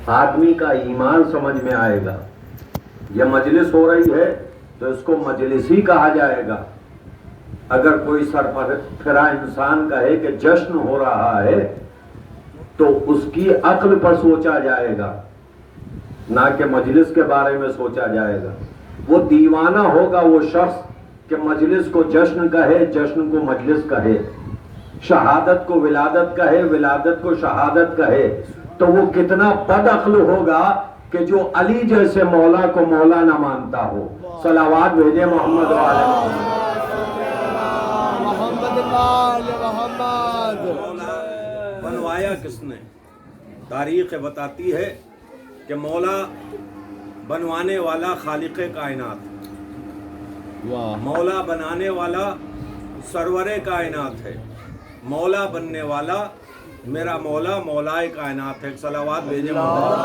آدمی کا ایمان سمجھ میں آئے گا. یہ مجلس ہو رہی ہے تو اس کو مجلسی کہا جائے گا. اگر کوئی سرفرا انسان کہے کہ جشن ہو رہا ہے تو اس کی عقل پر سوچا جائے گا، نہ کہ مجلس کے بارے میں سوچا جائے گا. وہ دیوانہ ہوگا وہ شخص کہ مجلس کو جشن کہے، جشن کو مجلس کہے، شہادت کو ولادت کہے، ولادت کو شہادت کہے. تو وہ کتنا بد عقل ہوگا کہ جو علی جیسے مولا کو مولا نہ مانتا ہو. صلوات بھیجے محمد والے محمد. مولا بنوایا کس نے؟ تاریخ بتاتی ہے کہ مولا بنوانے والا خالق کائنات، مولا بنانے والا سرور کائنات ہے، مولا بننے والا میرا مولا مولائے کائنات ہے. صلوات بھیجے محمد.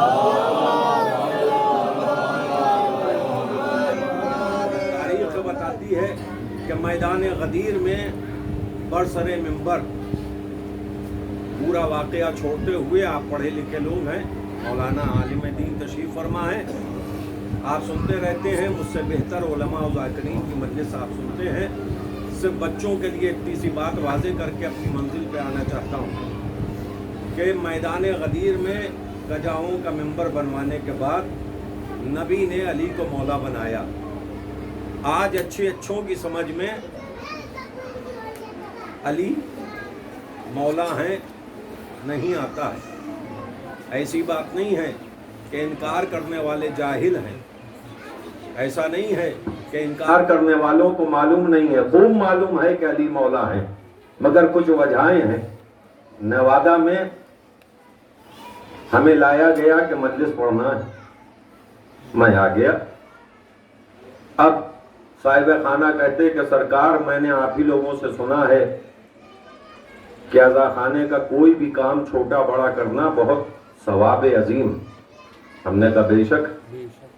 تاریخ بتاتی ہے کہ میدان غدیر میں برسر منبر پورا واقعہ چھوڑتے ہوئے، آپ پڑھے لکھے لوگ ہیں، مولانا عالم دین تشریف فرما ہے، آپ سنتے رہتے ہیں، مجھ سے بہتر علماء و ذاکرین کی مجلس آپ سنتے ہیں. صرف بچوں کے لیے اتنی سی بات واضح کر کے اپنی منزل پہ آنا چاہتا ہوں کہ میدان غدیر میں گجاؤں کا منبر بنوانے کے بعد نبی نے علی کو مولا بنایا. آج اچھوں کی سمجھ میں علی مولا ہیں نہیں آتا ہے. ایسی بات نہیں ہے کہ انکار کرنے والے جاہل ہیں، ایسا نہیں ہے کہ انکار کرنے والوں کو معلوم نہیں ہے. خوب معلوم ہے کہ علی مولا ہیں، مگر کچھ وجہیں ہیں. نوادہ میں ہمیں لایا گیا کہ مجلس پڑھنا ہے، میں آ گیا. اب صاحب خانہ کہتے کہ سرکار میں نے آپ ہی لوگوں سے سنا ہے کہ عزا خانے کا کوئی بھی کام چھوٹا بڑا کرنا بہت ثواب عظیم. ہم نے کہا بے شک.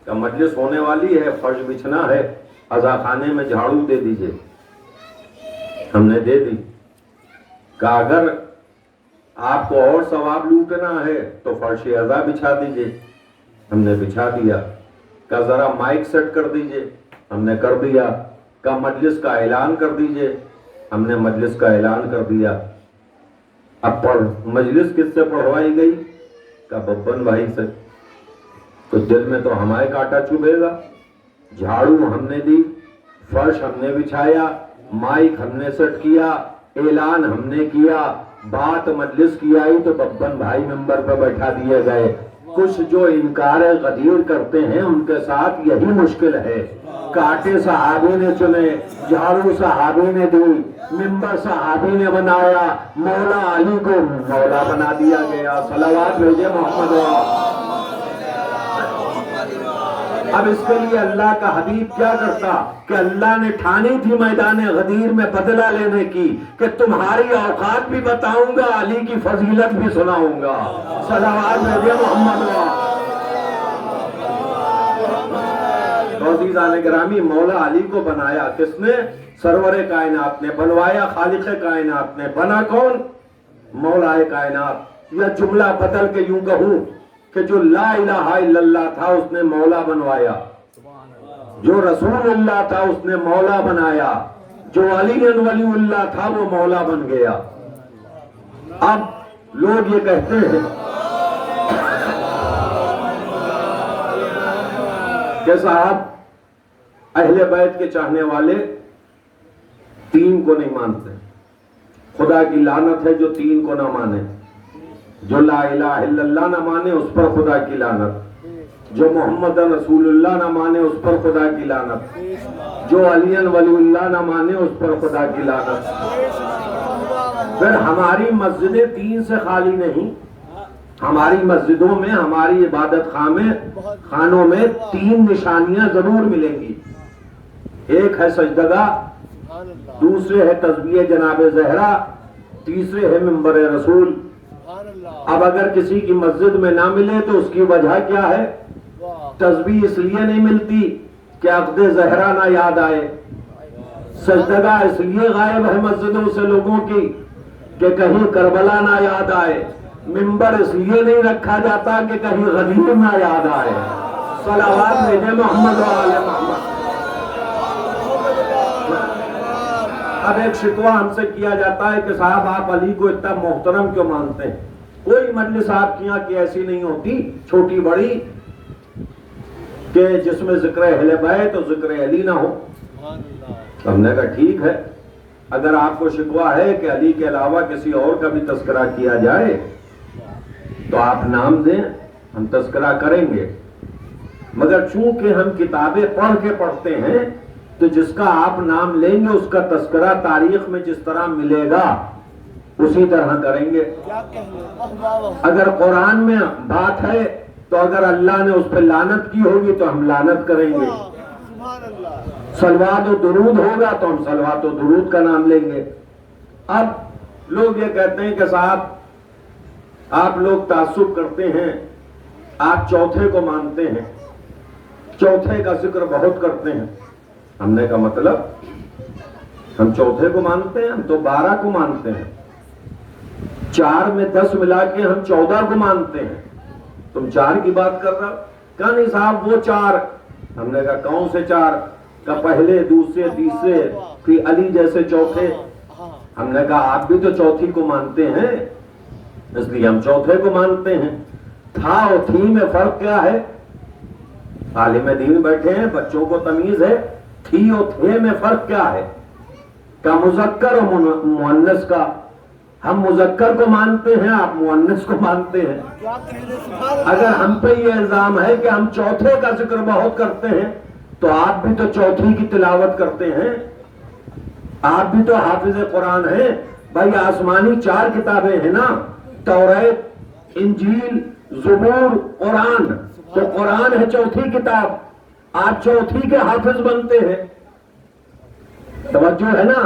کہ مجلس ہونے والی ہے، فرش بچھنا ہے، عزا خانے میں جھاڑو دے دیجئے. ہم نے دے دی. کہ اگر آپ کو اور ثواب لوٹنا ہے تو فرش عزا بچھا دیجئے. ہم نے بچھا دیا. کہ ذرا مائک سیٹ کر دیجئے. ہم نے کر دیا. کہ مجلس کا اعلان کر دیجئے. ہم نے مجلس کا اعلان کر دیا. اب مجلس کس سے پڑھوائی گئی؟ کہ ببن بھائی سے. تو دل میں تو ہمارے کانٹا چبھے گا. جھاڑو ہم نے دی، فرش ہم نے بچھایا، مائک ہم نے سیٹ کیا، اعلان ہم نے کیا، بات مجلس کی آئی تو ببن بھائی ممبر پہ بیٹھا دیے گئے. کچھ جو انکار غدیر کرتے ہیں ان کے ساتھ یہی مشکل ہے. کانٹے صحابی نے چنے، جھاڑو صحابی نے دی، ممبر صحابی نے بنایا، مولا علی کو مولا بنا دیا گیا. صلوات بھیجے محمد. اب اس کے لیے اللہ کا حبیب کیا کرتا کہ اللہ نے ٹھانی تھی میدان غدیر میں بدلہ لینے کی کہ تمہاری اوقات بھی بتاؤں گا، علی کی فضیلت بھی سناؤں گا. صلوات بھیجے محمد. عزیزان گرامی، مولا علی کو بنایا کس نے؟ سرور کائنات نے. بنوایا خالق کائنات نے. بنا کون؟ مولا کائنات. یا جملہ بدل کے یوں کہوں کہ جو لا الہ الا اللہ تھا اس نے مولا بنوایا، جو رسول اللہ تھا اس نے مولا بنایا، جو علی ولی اللہ تھا وہ مولا بن گیا. اب لوگ یہ کہتے ہیں کہ صاحب اہل بیت کے چاہنے والے تین کو نہیں مانتے. خدا کی لعنت ہے جو تین کو نہ مانے. جو لا الہ الا اللہ نہ مانے اس پر خدا کی لعنت. جو محمد رسول اللہ نہ مانے اس پر خدا کی لعنت. جو علی ولی اللہ نہ مانے اس پر خدا کی لعنت. پھر ہماری مسجدیں تین سے خالی نہیں. ہماری مسجدوں میں، ہماری عبادت خانوں میں تین نشانیاں ضرور ملیں گی. ایک ہے سجدگاہ، دوسرے ہے تسبیح جناب زہرا، تیسرے ہے منبر رسول. اب اگر کسی کی مسجد میں نہ ملے تو اس کی وجہ کیا ہے؟ تسبیح اس لیے نہیں ملتی کہ عقد زہرا نہ یاد آئے. سجدگاہ اس لیے غائب ہے مسجدوں سے لوگوں کی کہ کہیں کربلا نہ یاد آئے. منبر اس لیے نہیں رکھا جاتا کہ کہیں غدیر نہ یاد آئے. صلوات بھیجے محمد و آل محمد. اب ایک شکوہ ہم سے کیا جاتا ہے کہ صاحب آپ علی کو اتنا محترم کیوں مانتے ہیں؟ کوئی مجلس آپ کی یہاں کی ایسی نہیں ہوتی چھوٹی بڑی کہ جس میں ذکر اہل بیت اور ذکر علی نہ ہو. ہم نے کہا ٹھیک ہے، اگر آپ کو شکوہ ہے کہ علی کے علاوہ کسی اور کا بھی تذکرہ کیا جائے تو آپ نام دیں، ہم تذکرہ کریں گے. مگر چونکہ ہم کتابیں پڑھ کے پڑھتے ہیں تو جس کا آپ نام لیں گے اس کا تذکرہ تاریخ میں جس طرح ملے گا اسی طرح کریں گے. اگر قرآن میں بات ہے تو اگر اللہ نے اس پہ لعنت کی ہوگی تو ہم لعنت کریں گے. صلوات و درود ہوگا تو ہم صلوات و درود کا نام لیں گے. اب لوگ یہ کہتے ہیں کہ صاحب آپ لوگ تعصب کرتے ہیں، آپ چوتھے کو مانتے ہیں، چوتھے کا ذکر بہت کرتے ہیں. ہم نے کہا مطلب ہم چوتھے کو مانتے ہیں؟ ہم تو 12 کو مانتے ہیں. 4 میں 10 ملا کے ہم 14 کو مانتے ہیں. تم 4 کی بات کر رہا ہو؟ کہا نہیں صاحب وہ 4. ہم نے کہا کون سے 4؟ کہ پہلے دوسرے تیسرے پھر علی جیسے چوتھے. ہم نے کہا آپ بھی تو چوتھی کو مانتے ہیں اس لیے ہم چوتھے کو مانتے ہیں. تھا اور تھی میں فرق کیا ہے؟ عالم دین بیٹھے ہیں، بچوں کو تمیز ہے. تھی اور تھے میں فرق کیا ہے؟ کا مذکر اور مؤنث کا. ہم مذکر کو مانتے ہیں، آپ مؤنث کو مانتے ہیں. اگر ہم پہ یہ الزام ہے کہ ہم چوتھے کا ذکر بہت کرتے ہیں تو آپ بھی تو چوتھی کی تلاوت کرتے ہیں، آپ بھی تو حافظ قرآن ہیں. بھائی آسمانی 4 کتابیں ہیں نا، توریت، انجیل، زبور، قرآن. تو قرآن ہے چوتھی کتاب، آپ چوتھی کے حافظ بنتے ہیں. توجہ ہے نا؟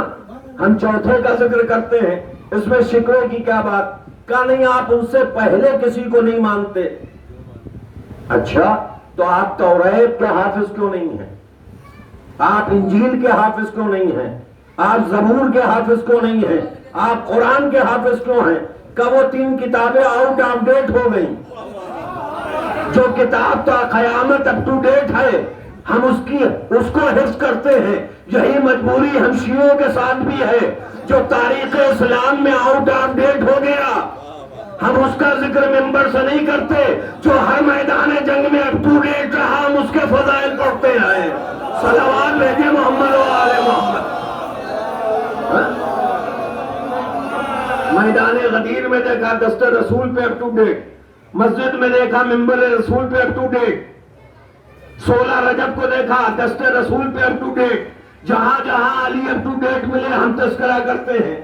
ہم چوتھے کا ذکر کرتے ہیں، اس میں شکوے کی کیا بات؟ کہا نہیں آپ ان سے پہلے کسی کو نہیں مانتے. اچھا تو آپ توریت کے حافظ کیوں نہیں ہیں؟ آپ انجیل کے حافظ کیوں نہیں ہیں؟ آپ زبور کے حافظ کیوں نہیں ہیں؟ آپ قرآن کے حافظ کیوں ہیں؟ کہ وہ 3 کتابیں آؤٹ آف ڈیٹ ہو گئیں. جو کتاب تا قیامت اپ ٹو ڈیٹ ہے ہم اس کو حفظ کرتے ہیں. یہی مجبوری ہم شیعوں کے ساتھ بھی ہے. جو تاریخ اسلام میں آؤٹ آف ڈیٹ ہو گیا ہم اس کا ذکر ممبر سے نہیں کرتے. جو ہر میدان جنگ میں اپ ٹو ڈیٹ رہا ہم اس کے فضائل پڑھتے ہیں. صلوات بھیجے محمد و آل محمد. میدان غدیر میں دیکھا دست رسول پہ اپ ٹو ڈیٹ، مسجد میں دیکھا ممبر رسول پہ اپ ٹو ڈیٹ، 16 رجب کو دیکھا دست رسول پہ اپ ٹو ڈیٹ. جہاں جہاں علی اپ ٹو ڈیٹ ملے ہم تذکرہ کرتے ہیں.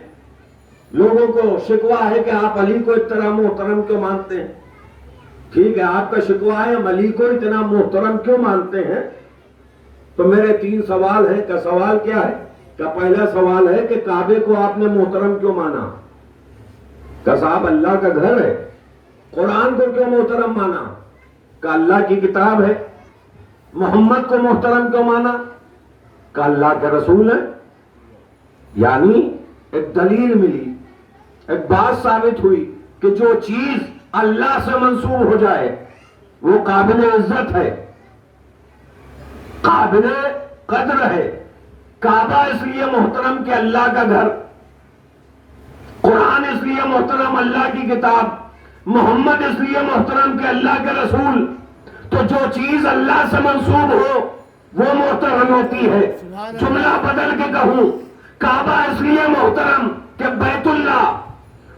لوگوں کو شکوہ ہے کہ آپ علی کو اتنا محترم کیوں مانتے ہیں. ٹھیک ہے آپ کا شکوہ ہے ہم علی کو اتنا محترم کیوں مانتے ہیں. تو میرے 3 سوال ہیں. کا سوال کیا ہے؟ کا پہلا سوال ہے کہ کعبے کو آپ نے محترم کیوں مانا؟ کہ صاحب اللہ کا گھر ہے. قرآن کو کیوں محترم مانا؟ کہ اللہ کی کتاب ہے. محمد کو محترم کیوں مانا؟ کہ اللہ کے رسول ہے. یعنی ایک دلیل ملی، ایک بات ثابت ہوئی کہ جو چیز اللہ سے منسوب ہو جائے وہ قابل عزت ہے، قابل قدر ہے. کعبہ اس لیے محترم کہ اللہ کا گھر، قرآن اس لیے محترم اللہ کی کتاب، محمد اس لیے محترم کہ اللہ کے رسول. تو جو چیز اللہ سے منسوب ہو وہ محترم ہوتی ہے. جملہ بدل کے کہوں، کعبہ اس لیے محترم کہ بیت اللہ،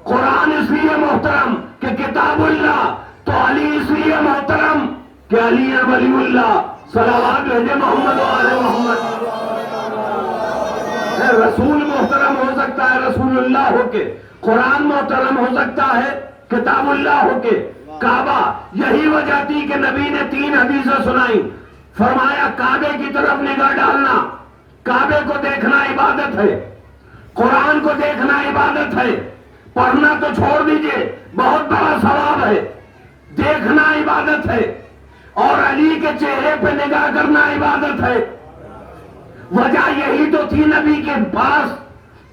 قرآن اس لیے محترم کہ کتاب اللہ، تو علی اس لیے محترم کہ علی ولی اللہ. صلوات بھیجے محمد و آل محمد. رسول محترم ہو سکتا ہے رسول اللہ ہو کے، قرآن محترم ہو سکتا ہے کتاب اللہ ہو کے. کعبہ، یہی وجہ تھی کہ نبی نے 3 حدیثیں سنائی. فرمایا کعبے کی طرف نگاہ ڈالنا، کعبے کو دیکھنا عبادت ہے، قرآن کو دیکھنا عبادت ہے. پڑھنا تو چھوڑ دیجئے، بہت بڑا ثواب ہے. دیکھنا عبادت ہے، اور علی کے چہرے پہ نگاہ کرنا عبادت ہے. وجہ یہی تو تھی نبی کے پاس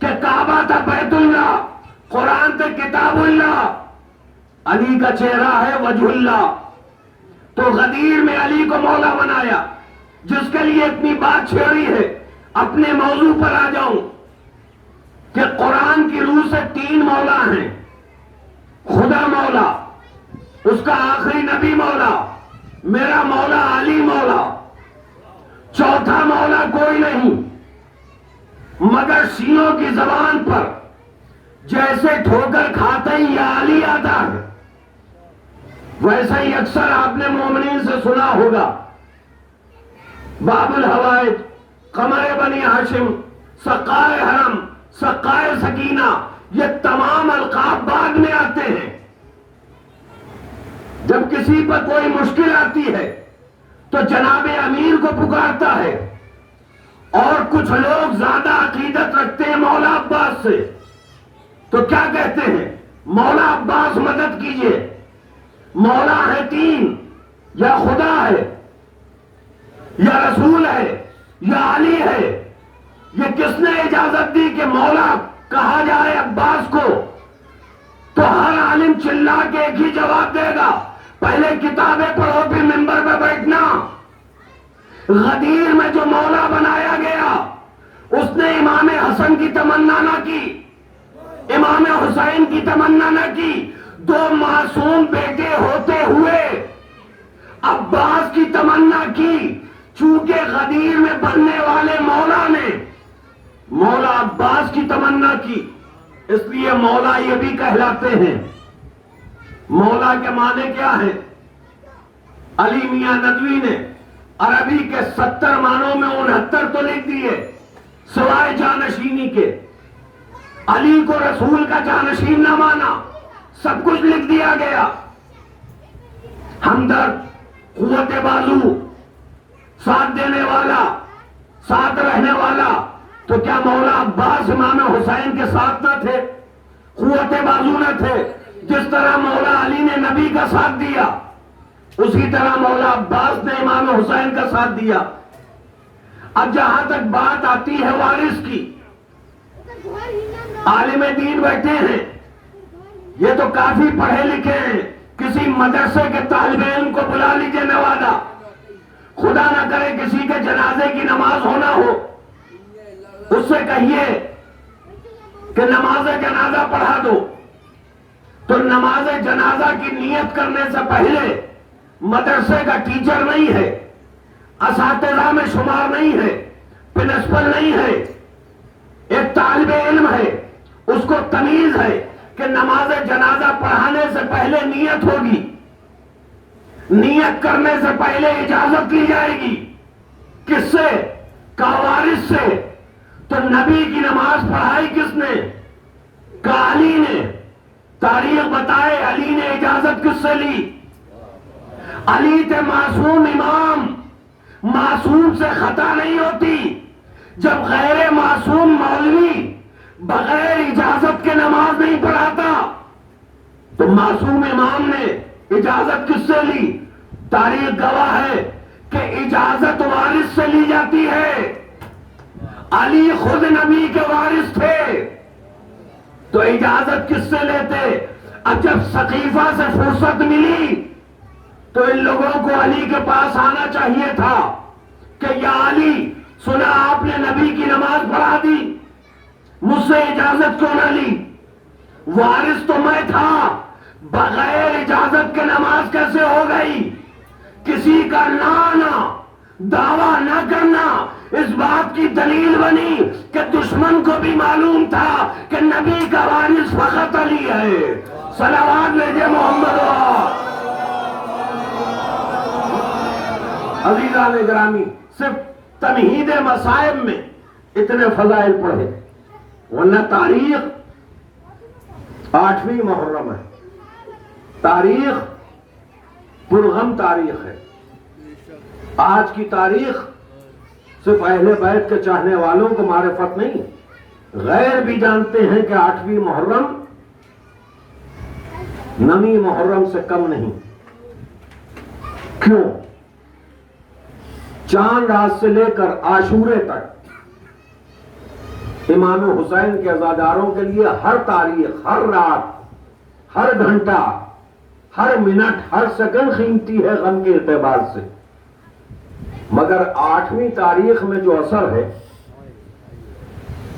کہ کعبہ تھا بیت اللہ، قرآن تھا کتاب اللہ. علی کا چہرہ ہے وجہ اللہ، تو غدیر میں علی کو مولا بنایا، جس کے لیے اتنی بات چھیڑی ہے۔ اپنے موضوع پر آ جاؤں کہ قرآن کی روح سے 3 مولا ہیں، خدا مولا، اس کا آخری نبی مولا، میرا مولا علی مولا، چوتھا مولا کوئی نہیں۔ مگر شیعوں کی زبان پر جیسے ٹھوکر کھاتے ہی یا علی آتا ہے، ویسے ہی اکثر آپ نے مومنین سے سنا ہوگا باب الحوائج، قمر بنی ہاشم، سقائے حرم، سقائے سکینہ، یہ تمام القاب بعد میں آتے ہیں۔ جب کسی پر کوئی مشکل آتی ہے تو جناب امیر کو پکارتا ہے، اور کچھ لوگ زیادہ عقیدت رکھتے ہیں مولا عباس سے، تو کیا کہتے ہیں؟ مولا عباس مدد کیجئے۔ مولا ہے 3، یا خدا ہے، یا رسول ہے، یا علی ہے۔ یہ کس نے اجازت دی کہ مولا کہا جائے عباس کو؟ تو ہر عالم چلا کے ایک ہی جواب دے گا، پہلے کتابیں پڑھو پھر ممبر پہ بیٹھنا۔ غدیر میں جو مولا بنایا گیا، اس نے امام حسن کی تمنا نہ کی، امام حسین کی تمنا نہ کی، 2 معصوم بیٹے ہوتے ہوئے عباس کی تمنا کی۔ چونکہ غدیر میں بننے والے مولا نے مولا عباس کی تمنا کی، اس لیے مولا یہ بھی کہلاتے ہیں۔ مولا کے معنی کیا ہے؟ علی میاں ندوی نے عربی کے 70 معنوں میں 69 تو لکھ دیے، سوائے جانشینی کے۔ علی کو رسول کا جانشین نہ مانا، سب کچھ لکھ دیا گیا۔ ہمدرد، قوت بازو، ساتھ دینے والا، ساتھ رہنے والا، تو کیا مولا عباس امام حسین کے ساتھ نہ تھے؟ قوت بازو نہ تھے؟ جس طرح مولا علی نے نبی کا ساتھ دیا، اسی طرح مولا عباس نے امام حسین کا ساتھ دیا۔ اب جہاں تک بات آتی ہے وارث کی، عالم دین بیٹھے ہیں، یہ تو کافی پڑھے لکھے ہیں، کسی مدرسے کے طالب علم کو بلا لیجئے نوادہ، خدا نہ کرے کسی کے جنازے کی نماز ہونا ہو، اس سے کہیے کہ نماز جنازہ پڑھا دو، تو نماز جنازہ کی نیت کرنے سے پہلے مدرسے کا ٹیچر نہیں ہے، اساتذہ میں شمار نہیں ہے، پرنسپل نہیں ہے، ایک طالب علم ہے، اس کو تمیز ہے کہ نماز جنازہ پڑھانے سے پہلے نیت ہوگی، نیت کرنے سے پہلے اجازت لی جائے گی۔ کس سے؟ وارث سے۔ تو نبی کی نماز پڑھائی کس نے؟ علی نے۔ تاریخ بتائے علی نے اجازت کس سے لی؟ علی تھے معصوم امام، معصوم سے خطا نہیں ہوتی۔ جب غیر معصوم مولوی بغیر اجازت کے نماز نہیں پڑھاتا تو معصوم امام نے اجازت کس سے لی؟ تاریخ گواہ ہے کہ اجازت وارث سے لی جاتی ہے۔ علی خود نبی کے وارث تھے تو اجازت کس سے لیتے؟ اب جب سقیفہ سے فرصت ملی تو ان لوگوں کو علی کے پاس آنا چاہیے تھا کہ یا علی، سنا آپ نے نبی کی نماز پڑھا دی، مجھ سے اجازت کیوں نہ لی؟ وارث تو میں تھا، بغیر اجازت کے نماز کیسے ہو گئی؟ کسی کا نہ آنا، دعویٰ نہ کرنا اس بات کی دلیل بنی کہ دشمن کو بھی معلوم تھا کہ نبی کا وارث فقط علی ہے۔ صلوات لیجئے محمد عزیزان گرامی، صرف تمہید مصائب میں اتنے فضائل پڑھے، ورنہ تاریخ 8ویں محرم ہے، تاریخ پرغم تاریخ ہے۔ آج کی تاریخ صرف اہل بیت کے چاہنے والوں کو معرفت نہیں، غیر بھی جانتے ہیں کہ 8ویں محرم 9ویں محرم سے کم نہیں۔ کیوں؟ چاند رات سے لے کر عاشورے تک امام حسین کے عزاداروں کے لیے ہر تاریخ، ہر رات، ہر گھنٹہ ہر منٹ ہر سیکنڈ قیمتی ہے غم کے اعتبار سے، مگر 8ویں تاریخ میں جو اثر ہے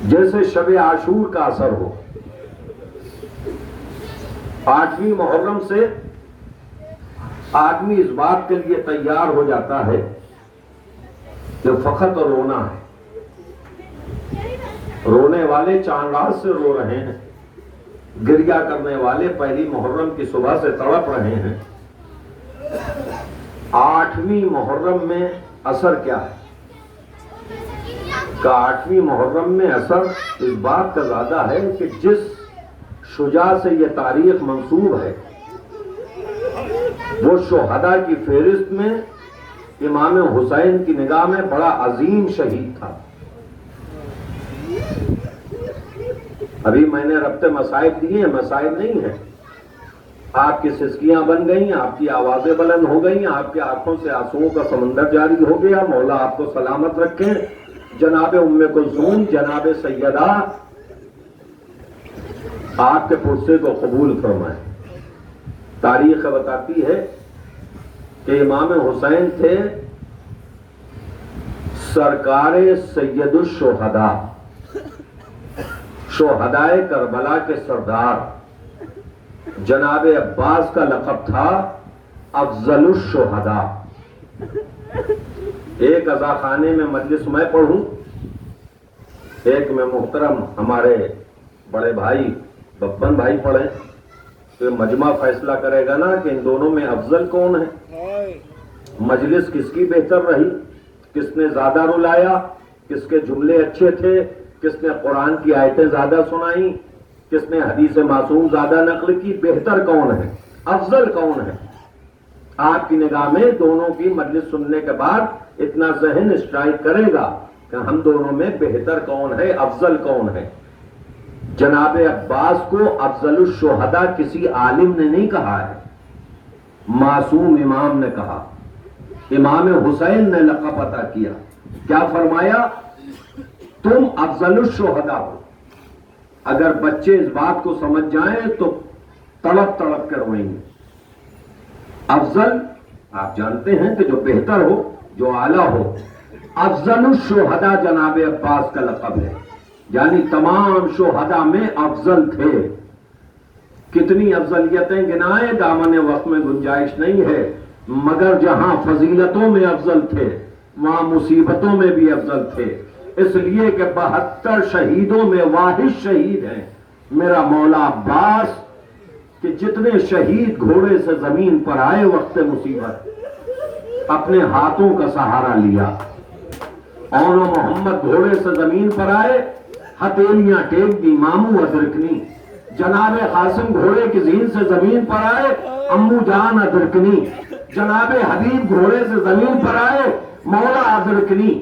جیسے شب عاشور کا اثر ہو، 8ویں محرم سے آدمی اس بات کے لیے تیار ہو جاتا ہے کہ فقط رونا ہے۔ رونے والے چاند رات سے رو رہے ہیں، گریہ کرنے والے پہلی محرم کی صبح سے تڑپ رہے ہیں۔ 8ویں محرم میں اثر کیا ہے؟ کہ 8ویں محرم میں اثر اس بات کا زیادہ ہے کہ جس شجاع سے یہ تاریخ منسوب ہے وہ شہداء کی فہرست میں امام حسین کی نگاہ میں بڑا عظیم شہید تھا۔ ابھی میں نے ربط مصائب دیے ہیں، مصائب نہیں ہیں، آپ کی سسکیاں بن گئیں، آپ کی آوازیں بلند ہو گئیں، آپ کی آنکھوں سے آنسوؤں کا سمندر جاری ہو گیا، مولا آپ کو سلامت رکھیں۔ جناب ام کلثوم، جناب سیدہ آپ کے پرسے کو قبول فرمائیں۔ تاریخ بتاتی ہے کہ امام حسین تھے سرکار سید الشہداء، شہدائے کربلا کے سردار۔ جناب عباس کا لقب تھا افضل الشہداء۔ ایک عزاخانے میں مجلس میں پڑھوں، ایک میں محترم ہمارے بڑے بھائی بپن بھائی پڑھیں، تو مجمع فیصلہ کرے گا نا کہ ان دونوں میں افضل کون ہے، مجلس کس کی بہتر رہی، کس نے زیادہ رلایا، کس کے جملے اچھے تھے، کس نے قرآن کی آیتیں زیادہ سنائیں، کس نے حدیث معصوم زیادہ نقل کی، بہتر کون ہے، افضل کون ہے۔ آپ کی نگاہ میں دونوں کی مجلس سننے کے بعد اتنا ذہن اسٹرائک کرے گا کہ ہم دونوں میں بہتر کون ہے، افضل کون ہے۔ جناب عباس کو افضل الشہداء کسی عالم نے نہیں کہا ہے، معصوم امام نے کہا، امام حسین نے لقب عطا کیا۔ کیا فرمایا؟ تم افضل الشہداء ہو۔ اگر بچے اس بات کو سمجھ جائیں تو تڑپ تڑپ کر روئیں گے۔ افضل آپ جانتے ہیں کہ جو بہتر ہو، جو اعلیٰ ہو، افضل الشہداء جناب عباس کا لقب ہے، یعنی تمام شہداء میں افضل تھے۔ کتنی افضلیتیں گنائیں، دامن وقت میں گنجائش نہیں ہے، مگر جہاں فضیلتوں میں افضل تھے وہاں مصیبتوں میں بھی افضل تھے، اس لیے کہ 72 شہیدوں میں واحد شہید ہیں میرا مولا عباس، کہ جتنے شہید گھوڑے سے زمین پر آئے وقت مصیبت اپنے ہاتھوں کا سہارا لیا۔ اور محمد گھوڑے سے زمین پر آئے، ہتھیلیاں ٹیک دی، مامو ادرکنی۔ جناب قاسم گھوڑے کی زین سے زمین پر آئے، امو جان ادرکنی۔ جناب حبیب گھوڑے سے زمین پر آئے، مولا ادرکنی۔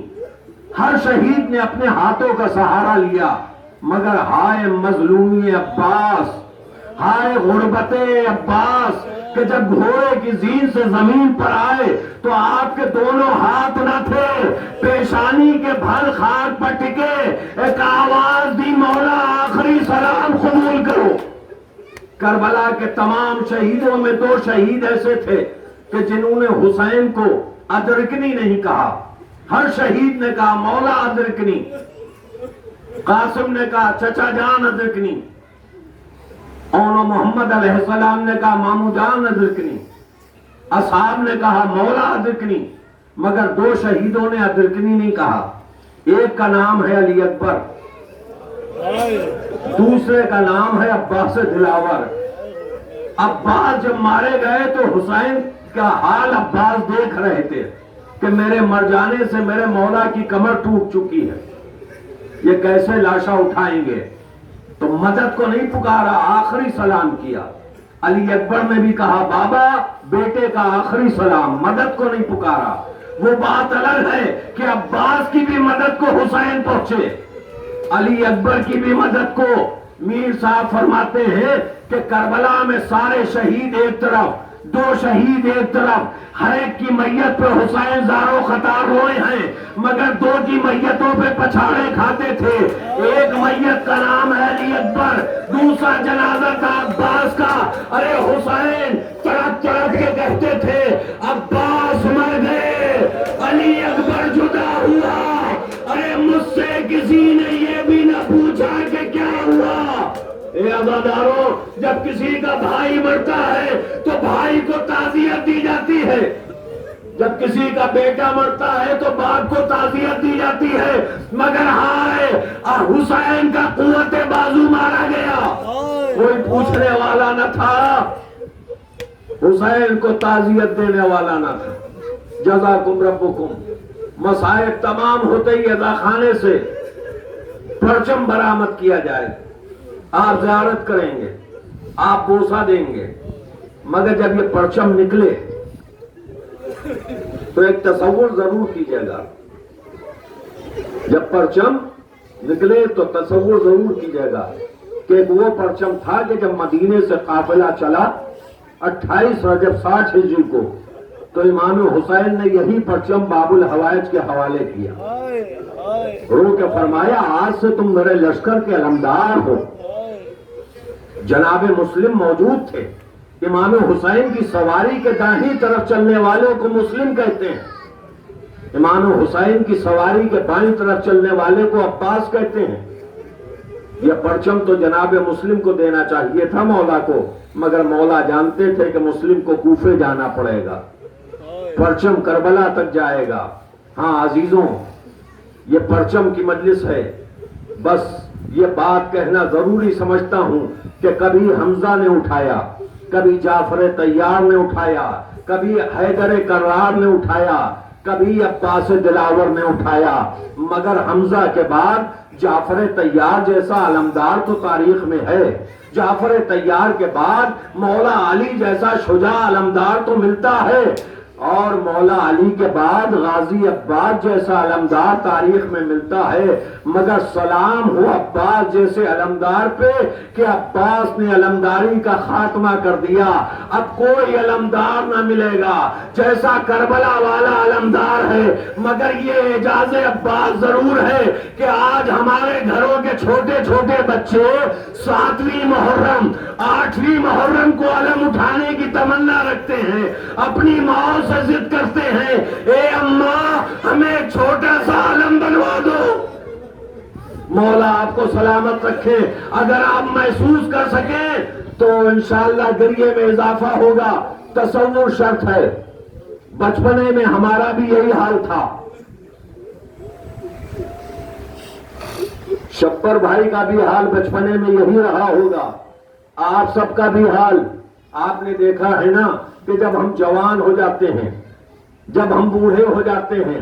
ہر شہید نے اپنے ہاتھوں کا سہارا لیا، مگر ہائے مظلومی عباس، ہائے غربت عباس، کہ جب گھوڑے کی زین سے زمین پر آئے تو آپ کے دونوں ہاتھ نہ تھے، پیشانی کے بھل خاک پر ٹکے، ایک آواز دی، مولا آخری سلام قبول کرو۔ کربلا کے تمام شہیدوں میں 2 شہید ایسے تھے کہ جنہوں نے حسین کو ادرکنی نہیں کہا۔ ہر شہید نے کہا مولا ادرکنی، قاسم نے کہا چچا جان ادرکنی، اور محمد علیہ السلام نے کہا مامو جان ادرکنی، اصحاب نے کہا مولا ادرکنی، مگر 2 شہیدوں نے ادرکنی نہیں کہا۔ ایک کا نام ہے علی اکبر، دوسرے کا نام ہے عباس دلاور۔ عباس جب مارے گئے تو حسین کا حال عباس دیکھ رہے تھے کہ میرے مر جانے سے میرے مولا کی کمر ٹوٹ چکی ہے، یہ کیسے لاشا اٹھائیں گے؟ تو مدد کو نہیں پکارا، آخری سلام کیا۔ علی اکبر نے بھی کہا بابا بیٹے کا آخری سلام، مدد کو نہیں پکارا۔ وہ بات الگ ہے کہ عباس کی بھی مدد کو حسین پہنچے، علی اکبر کی بھی مدد کو۔ میر صاحب فرماتے ہیں کہ کربلا میں سارے شہید ایک طرف، دو شہید ایک طرف، ہر ایک کی میت پہ حسین زاروں قطار روئے ہیں، مگر دو کی میتوں پہ پچھاڑے کھاتے تھے۔ ایک میت کا نام ہے علی اکبر، دوسرا جنازہ تھا عباس کا۔ ارے حسین تڑپ تڑپ کے کہتے تھے عباس مر گئے، علی اکبر جدا ہوا۔ ارے مجھ سے کسی نے یہ بھی نہ پوچھا کہ کیا ہوا۔ اے عزاداروں، جب کسی کا بھائی مرتا ہے تو بھائی کو تعزیت دی جاتی ہے، جب کسی کا بیٹا مرتا ہے تو باپ کو تعزیت دی جاتی ہے، مگر ہائے حسین کا قوت بازو مارا گیا، کوئی پوچھنے والا نہ تھا، حسین کو تعزیت دینے والا نہ تھا۔ جزاکم ربکم۔ مصائب تمام ہوتے ہی عزا خانے سے پرچم برآمد کیا جائے، آپ زیارت کریں گے، آپ بوسہ دیں گے، مگر جب یہ پرچم نکلے تو ایک تصور ضرور کیجیے گا، جب پرچم نکلے تو تصور ضرور کیجیے گا کہ وہ پرچم تھا کہ جب مدینے سے قافلہ چلا 28 رجب 60 ہجری کو، تو امام حسین نے یہی پرچم باب الحوائج کے حوالے کیا، رو کے فرمایا آج سے تم میرے لشکر کے علمدار ہو۔ جناب مسلم موجود تھے، امام حسین کی سواری کے داہنی طرف چلنے والوں کو مسلم کہتے ہیں، امام حسین کی سواری کے بائیں طرف چلنے والے کو عباس کہتے ہیں۔ یہ پرچم تو جناب مسلم کو دینا چاہیے تھا مولا کو، مگر مولا جانتے تھے کہ مسلم کو کوفے جانا پڑے گا، پرچم کربلا تک جائے گا۔ ہاں عزیزوں، یہ پرچم کی مجلس ہے، بس یہ بات کہنا ضروری سمجھتا ہوں کہ کبھی حمزہ نے اٹھایا، کبھی جعفر طیار نے اٹھایا، کبھی حیدر کرار نے اٹھایا، کبھی عباس دلاور نے اٹھایا، مگر حمزہ کے بعد جعفر طیار جیسا علمدار تو تاریخ میں ہے، جعفر طیار کے بعد مولا علی جیسا شجاع علمدار تو ملتا ہے، اور مولا علی کے بعد غازی عباس جیسا علمدار تاریخ میں ملتا ہے، مگر سلام ہو عباس جیسے علمدار پہ کہ عباس نے علمداری کا خاتمہ کر دیا۔ اب کوئی علمدار نہ ملے گا جیسا کربلا والا علمدار ہے، مگر یہ اعجاز عباس ضرور ہے کہ آج ہمارے گھروں کے چھوٹے چھوٹے بچے 7ویں محرم 8ویں محرم کو علم اٹھانے کی تمنا رکھتے ہیں، اپنی ماں سے ضد کرتے ہیں اے اماں ہمیں چھوٹا سا علم بنوا دو۔ مولا آپ کو سلامت رکھے، اگر آپ محسوس کر سکیں تو انشاءاللہ گریے میں اضافہ ہوگا، تصور شرط ہے۔ بچپنے میں ہمارا بھی یہی حال تھا، شبر بھائی کا بھی حال بچپنے میں یہی رہا ہوگا، آپ سب کا بھی حال۔ آپ نے دیکھا ہے نا کہ جب ہم جوان ہو جاتے ہیں، جب ہم بوڑھے ہو جاتے ہیں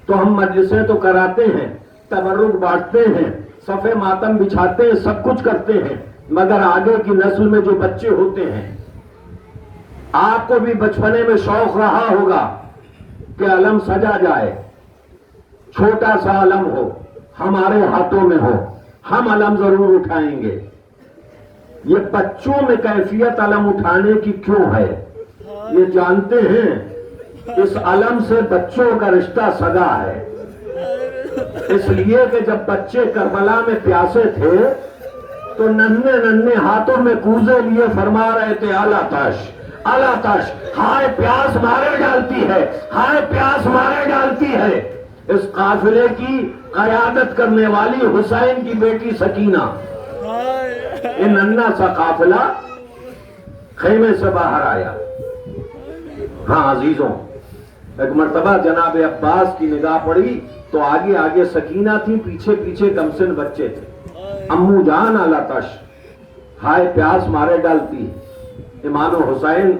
تو ہم مجلسیں تو کراتے ہیں، تبرک بانٹتے ہیں، صفے ماتم بچھاتے ہیں، سب کچھ کرتے ہیں، مگر آگے کی نسل میں جو بچے ہوتے ہیں، آپ کو بھی بچپنے میں شوق رہا ہوگا کہ علم سجا جائے، چھوٹا سا علم ہو، ہمارے ہاتھوں میں ہو، ہم علم ضرور اٹھائیں گے۔ یہ بچوں میں کیفیت علم اٹھانے کی کیوں ہے؟ یہ جانتے ہیں اس علم سے بچوں کا رشتہ سگا ہے، اس لیے کہ جب بچے کربلا میں پیاسے تھے تو ننھے ننھے ہاتھوں میں کوزے لیے فرما رہے تھے الا تش الا تش، ہائے پیاس مارے ڈالتی ہے، ہائے پیاس مارے ڈالتی ہے۔ اس قافلے کی قیادت کرنے والی حسین کی بیٹی سکینہ، یہ ننھا سا قافلہ خیمے سے باہر آیا۔ ہاں عزیزوں، ایک مرتبہ جناب عباس کی نگاہ پڑی تو آگے آگے سکینہ تھی، پیچھے پیچھے کمسن بچے تھے۔ امو جان الا تش، ہائے پیاس مارے ڈالتی۔ امام حسین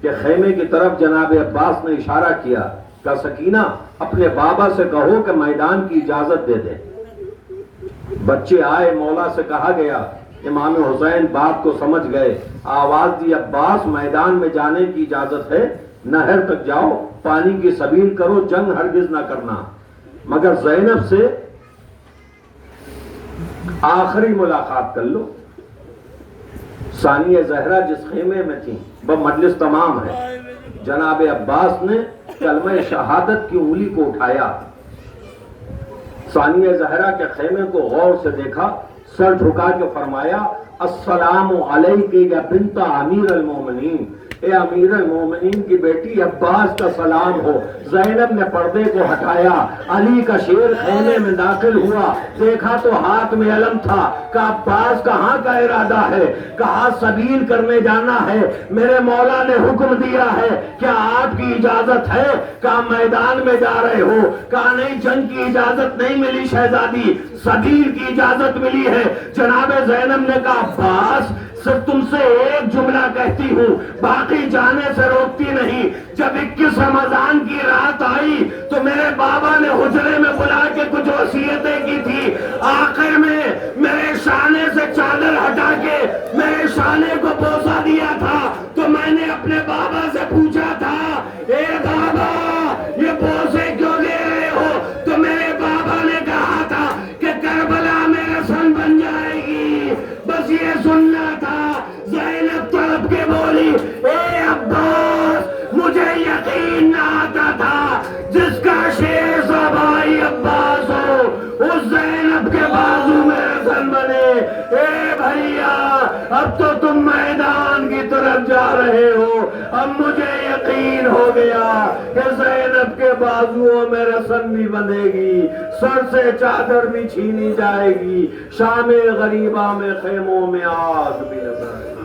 کے خیمے کی طرف جناب عباس نے اشارہ کیا، کہا سکینہ اپنے بابا سے کہو کہ میدان کی اجازت دے دے۔ بچے آئے، مولا سے کہا گیا، امام حسین بات کو سمجھ گئے، آواز دی عباس میدان میں جانے کی اجازت ہے، نہر تک جاؤ، پانی کی سبیل کرو، جنگ ہرگز نہ کرنا۔ مگر زینب سے آخری ملاقات کر لو۔ ثانیہ زہرا جس خیمے میں تھی وہ مجلس تمام ہے. جناب عباس نے کلمہ شہادت کی انگلی کو اٹھایا، ثانیہ زہرا کے خیمے کو غور سے دیکھا، سر جھکا کے فرمایا السلام علیک یا بنت امیر المومنین، اے امیر المومنین کی بیٹی عباس کا سلام ہو. زینب نے پردے کو ہٹایا، علی کا شیر خیمے میں داخل ہوا، دیکھا تو ہاتھ میں علم تھا. کہا عباس کہاں کا ارادہ ہے؟ کہا سبیل کرنے جانا ہے، میرے مولا نے حکم دیا ہے، کیا آپ کی اجازت ہے؟ کہا میدان میں جا رہے ہو؟ کہا نہیں، جنگ کی اجازت نہیں ملی شہزادی، سبیل کی اجازت ملی ہے. جناب زینب نے کہا عباس صرف تم سے ایک جملہ کہتی ہوں، باقی جانے سے روکتی نہیں. جب 21 رمضان کی رات آئی تو میرے بابا نے حجرے میں بلا کے کچھ وصیتیں کی تھی، آخر میں میرے شانے سے چادر ہٹا کے میرے شانے کو بوسا دیا تھا. تو میں نے اپنے بابا سے پوچھا تھا، اے بابا یہ بوسے کیوں دے رہے ہو؟ تو میرے بابا نے کہا تھا کہ کربلا میرا سن بن جائے گی، بس یہ سننا تھا. زینب تڑپ کے بولی، اے عباس مجھے یقین نہ آتا تھا جس کا شیر سا بھائی عباس ہو اس زینب کے بازو میں رسن بنے. اے بھیا اب تو تم میدان کی طرف جا رہے ہو، اب مجھے یقین ہو گیا کہ زینب کے بازوؤں میں رسن بھی بندھے گی، سر سے چادر بھی چھینی جائے گی، شام غریبہ میں خیموں میں آگ بھی لگائے گی.